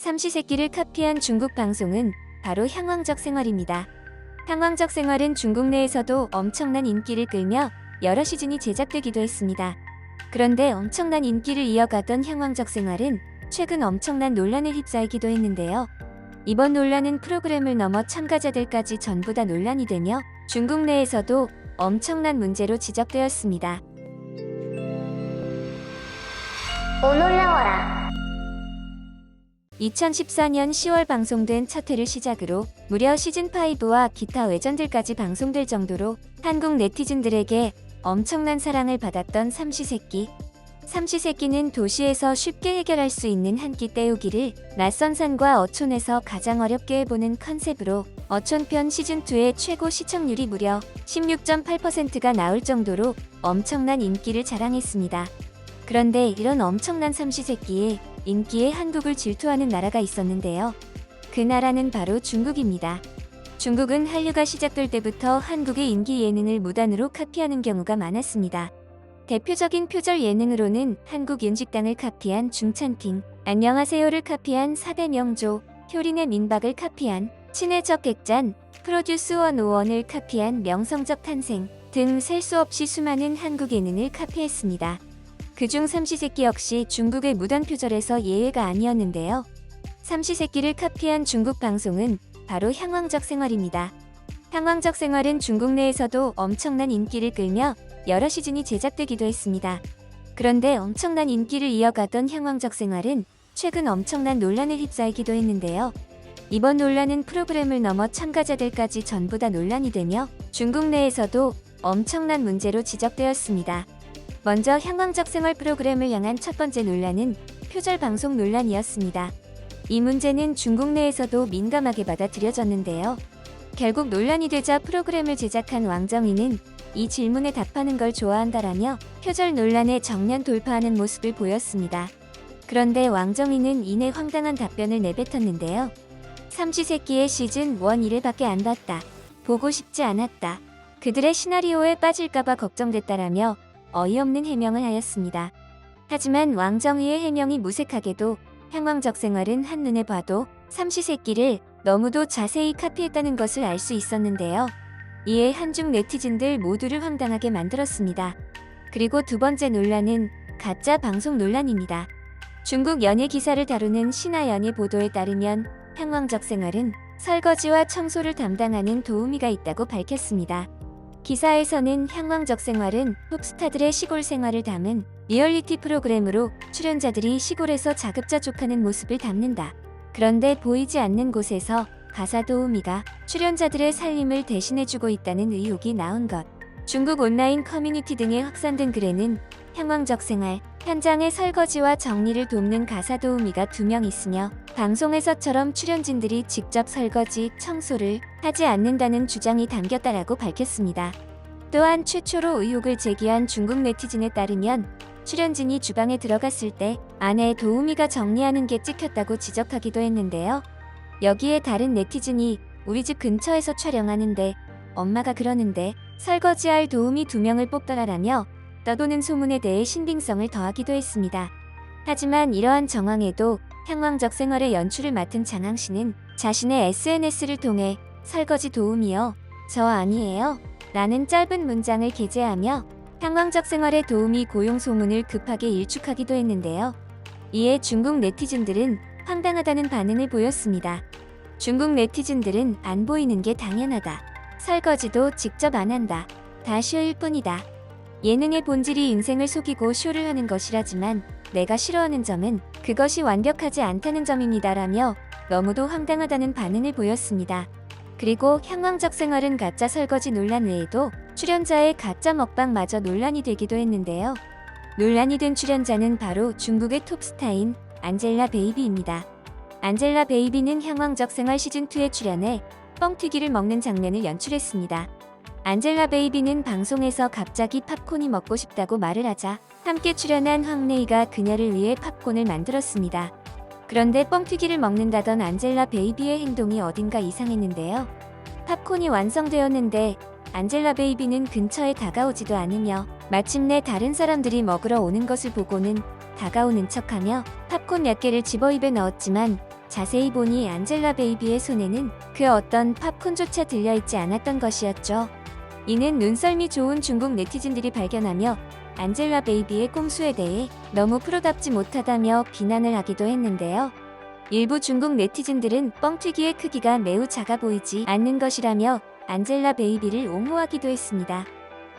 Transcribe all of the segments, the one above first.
삼시세끼를 카피한 중국 방송은 바로 향왕적 생활입니다. 향왕적 생활은 중국 내에서도 엄청난 인기를 끌며 여러 시즌이 제작되기도 했습니다. 그런데 엄청난 인기를 이어가던 향왕적 생활은 최근 엄청난 논란에 휩싸이기도 했는데요. 이번 논란은 프로그램을 넘어 참가자들까지 전부 다 논란이 되며 중국 내에서도 엄청난 문제로 지적되었습니다. 오 놀라워라. 2014년 10월 방송된 첫 회를 시작으로 무려 시즌5와 기타 외전들까지 방송될 정도로 한국 네티즌들에게 엄청난 사랑을 받았던 삼시세끼. 삼시세끼는 도시에서 쉽게 해결할 수 있는 한 끼 때우기를 낯선 산과 어촌에서 가장 어렵게 해보는 컨셉으로 어촌편 시즌2의 최고 시청률이 무려 16.8%가 나올 정도로 엄청난 인기를 자랑했습니다. 그런데 이런 엄청난 삼시세끼의 인기에 한국을 질투하는 나라가 있었는데요. 그 나라는 바로 중국입니다. 중국은 한류가 시작될 때부터 한국의 인기 예능을 무단으로 카피하는 경우가 많았습니다. 대표적인 표절 예능으로는 한국 윤식당을 카피한 중찬핑, 안녕하세요를 카피한 사대명조, 효린의 민박을 카피한 친해적 객잔, 프로듀스 101을 카피한 명성적 탄생 등 셀 수 없이 수많은 한국 예능을 카피했습니다. 그중 삼시세끼 역시 중국의 무단 표절에서 예외가 아니었는데요. 삼시세끼를 카피한 중국 방송은 바로 향왕적 생활입니다. 향왕적 생활은 중국 내에서도 엄청난 인기를 끌며 여러 시즌이 제작되기도 했습니다. 그런데 엄청난 인기를 이어가던 향왕적 생활은 최근 엄청난 논란에 휩싸이기도 했는데요. 이번 논란은 프로그램을 넘어 참가자들까지 전부 다 논란이 되며 중국 내에서도 엄청난 문제로 지적되었습니다. 먼저 향왕적 생활 프로그램을 향한 첫 번째 논란은 표절 방송 논란이었습니다. 이 문제는 중국 내에서도 민감하게 받아들여졌는데요. 결국 논란이 되자 프로그램을 제작한 왕정희는 이 질문에 답하는 걸 좋아한다라며 표절 논란에 정면 돌파하는 모습을 보였습니다. 그런데 왕정희는 이내 황당한 답변을 내뱉었는데요. 삼시세끼의 시즌 1 1회밖에 안 봤다. 보고 싶지 않았다. 그들의 시나리오에 빠질까봐 걱정됐다라며 어이없는 해명을 하였습니다. 하지만 왕정희의 해명이 무색하게도 향왕적 생활은 한눈에 봐도 삼시세끼를 너무도 자세히 카피했다는 것을 알 수 있었는데요. 이에 한중 네티즌들 모두를 황당하게 만들었습니다. 그리고 두 번째 논란은 가짜 방송 논란입니다. 중국 연예 기사를 다루는 신화연예 보도에 따르면 향왕적 생활은 설거지와 청소를 담당하는 도우미가 있다고 밝혔습니다. 기사에서는 향왕적 생활은 톱스타들의 시골 생활을 담은 리얼리티 프로그램으로 출연자들이 시골에서 자급자족하는 모습을 담는다. 그런데 보이지 않는 곳에서 가사 도우미가 출연자들의 살림을 대신해주고 있다는 의혹이 나온 것. 중국 온라인 커뮤니티 등에 확산된 글에는 향왕적 생활, 현장의 설거지와 정리를 돕는 가사 도우미가 2명 있으며 방송에서처럼 출연진들이 직접 설거지, 청소를 하지 않는다는 주장이 담겼다라고 밝혔습니다. 또한 최초로 의혹을 제기한 중국 네티즌에 따르면 출연진이 주방에 들어갔을 때 안에 도우미가 정리하는 게 찍혔다고 지적하기도 했는데요. 여기에 다른 네티즌이 우리 집 근처에서 촬영하는데 엄마가 그러는데 설거지할 도우미 2명을 뽑더라라며 떠도는 소문에 대해 신빙성을 더하기도 했습니다. 하지만 이러한 정황에도 향왕적 생활의 연출을 맡은 장항 씨는 자신의 SNS를 통해 설거지 도우미요? 저 아니에요? 라는 짧은 문장을 게재하며 향왕적 생활의 도우미 고용 소문을 급하게 일축하기도 했는데요. 이에 중국 네티즌들은 황당하다는 반응을 보였습니다. 중국 네티즌들은 안 보이는 게 당연하다. 설거지도 직접 안 한다. 다 쇼일 뿐이다. 예능의 본질이 인생을 속이고 쇼를 하는 것이라지만 내가 싫어하는 점은 그것이 완벽하지 않다는 점입니다라며 너무도 황당하다는 반응을 보였습니다. 그리고 향왕적 생활은 가짜 설거지 논란 외에도 출연자의 가짜 먹방마저 논란이 되기도 했는데요. 논란이 된 출연자는 바로 중국의 톱스타인 안젤라 베이비입니다. 안젤라 베이비는 향왕적 생활 시즌2에 출연해 뻥튀기를 먹는 장면을 연출했습니다. 안젤라 베이비는 방송에서 갑자기 팝콘이 먹고 싶다고 말을 하자 함께 출연한 황레이가 그녀를 위해 팝콘을 만들었습니다. 그런데 뻥튀기를 먹는다던 안젤라 베이비의 행동이 어딘가 이상했는데요. 팝콘이 완성되었는데 안젤라 베이비는 근처에 다가오지도 않으며 마침내 다른 사람들이 먹으러 오는 것을 보고는 다가오는 척하며 팝콘 몇 개를 집어 입에 넣었지만 자세히 보니 안젤라 베이비의 손에는 그 어떤 팝콘조차 들려있지 않았던 것이었죠. 이는 눈썰미 좋은 중국 네티즌들이 발견하며 안젤라 베이비의 꼼수에 대해 너무 프로답지 못하다며 비난을 하기도 했는데요. 일부 중국 네티즌들은 뻥튀기의 크기가 매우 작아 보이지 않는 것이라며 안젤라 베이비를 옹호하기도 했습니다.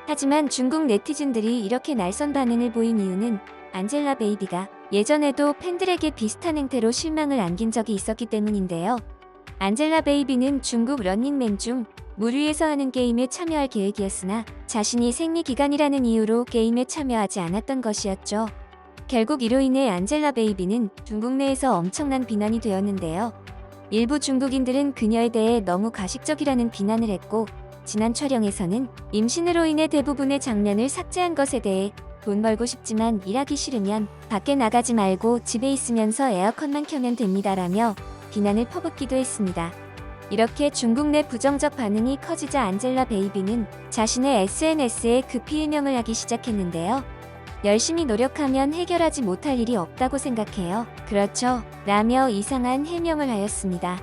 하지만 중국 네티즌들이 이렇게 날선 반응을 보인 이유는 안젤라 베이비가 예전에도 팬들에게 비슷한 행태로 실망을 안긴 적이 있었기 때문인데요. 안젤라 베이비는 중국 런닝맨 중 물 위에서 하는 게임에 참여할 계획이었으나 자신이 생리기간이라는 이유로 게임에 참여하지 않았던 것이었죠. 결국 이로 인해 안젤라 베이비는 중국 내에서 엄청난 비난이 되었는데요. 일부 중국인들은 그녀에 대해 너무 가식적이라는 비난을 했고, 지난 촬영에서는 임신으로 인해 대부분의 장면을 삭제한 것에 대해 돈 벌고 싶지만 일하기 싫으면 밖에 나가지 말고 집에 있으면서 에어컨만 켜면 됩니다라며 비난을 퍼붓기도 했습니다. 이렇게 중국 내 부정적 반응이 커지자 안젤라 베이비는 자신의 SNS에 급히 해명을 하기 시작했는데요. 열심히 노력하면 해결하지 못할 일이 없다고 생각해요. 그렇죠. 라며 이상한 해명을 하였습니다.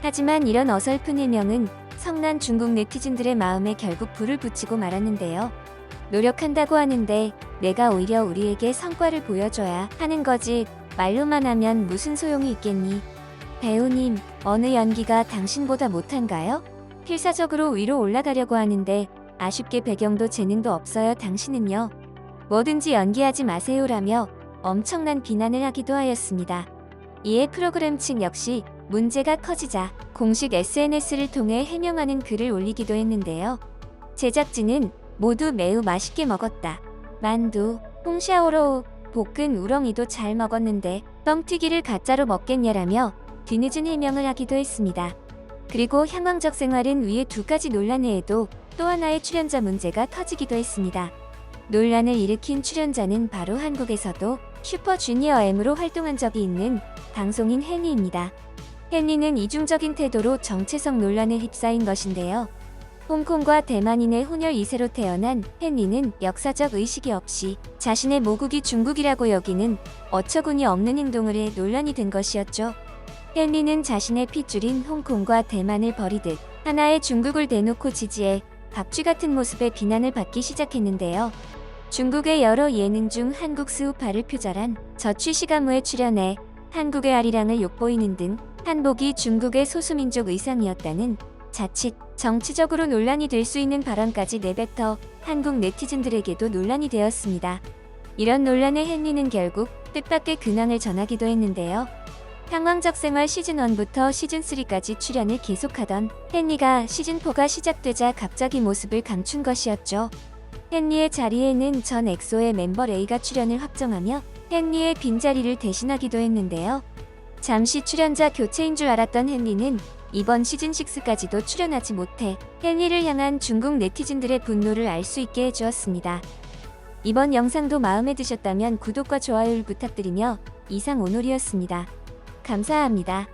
하지만 이런 어설픈 해명은 성난 중국 네티즌들의 마음에 결국 불을 붙이고 말았는데요. 노력한다고 하는데 내가 오히려 우리에게 성과를 보여줘야 하는 거지 말로만 하면 무슨 소용이 있겠니? 배우님, 어느 연기가 당신보다 못한가요? 필사적으로 위로 올라가려고 하는데 아쉽게 배경도 재능도 없어요. 당신은요? 뭐든지 연기하지 마세요라며 엄청난 비난을 하기도 하였습니다. 이에 프로그램 측 역시 문제가 커지자 공식 SNS를 통해 해명하는 글을 올리기도 했는데요. 제작진은 모두 매우 맛있게 먹었다. 만두, 홍샤오로우, 볶은 우렁이도 잘 먹었는데 뻥튀기를 가짜로 먹겠냐라며 뒤늦은 해명을 하기도 했습니다. 그리고 향왕적 생활은 위에 두 가지 논란 외에도 또 하나의 출연자 문제가 터지기도 했습니다. 논란을 일으킨 출연자는 바로 한국에서도 슈퍼주니어 M으로 활동한 적이 있는 방송인 헨리입니다. 헨리는 이중적인 태도로 정체성 논란에 휩싸인 것인데요. 홍콩과 대만인의 혼혈 2세로 태어난 헨리는 역사적 의식이 없이 자신의 모국이 중국이라고 여기는 어처구니 없는 행동을 해 논란이 된 것이었죠. 헨리는 자신의 핏줄인 홍콩과 대만을 버리듯 하나의 중국을 대놓고 지지해 박쥐 같은 모습의 비난을 받기 시작했는데요. 중국의 여러 예능 중 한국 스우파를 표절한 저취시가무에 출연해 한국의 아리랑을 욕보이는 등 한복이 중국의 소수민족 의상이었다는 자칫 정치적으로 논란이 될 수 있는 발언까지 내뱉어 한국 네티즌들에게도 논란이 되었습니다. 이런 논란에 헨리는 결국 뜻밖의 근황을 전하기도 했는데요. 향왕적 생활 시즌1부터 시즌3까지 출연을 계속하던 헨리가 시즌4가 시작되자 갑자기 모습을 감춘 것이었죠. 헨리의 자리에는 전 엑소의 멤버 레이가 출연을 확정하며 헨리의 빈자리를 대신하기도 했는데요. 잠시 출연자 교체인 줄 알았던 헨리는 이번 시즌6까지도 출연하지 못해 헨리를 향한 중국 네티즌들의 분노를 알 수 있게 해주었습니다. 이번 영상도 마음에 드셨다면 구독과 좋아요를 부탁드리며 이상 오놀이었습니다. 감사합니다.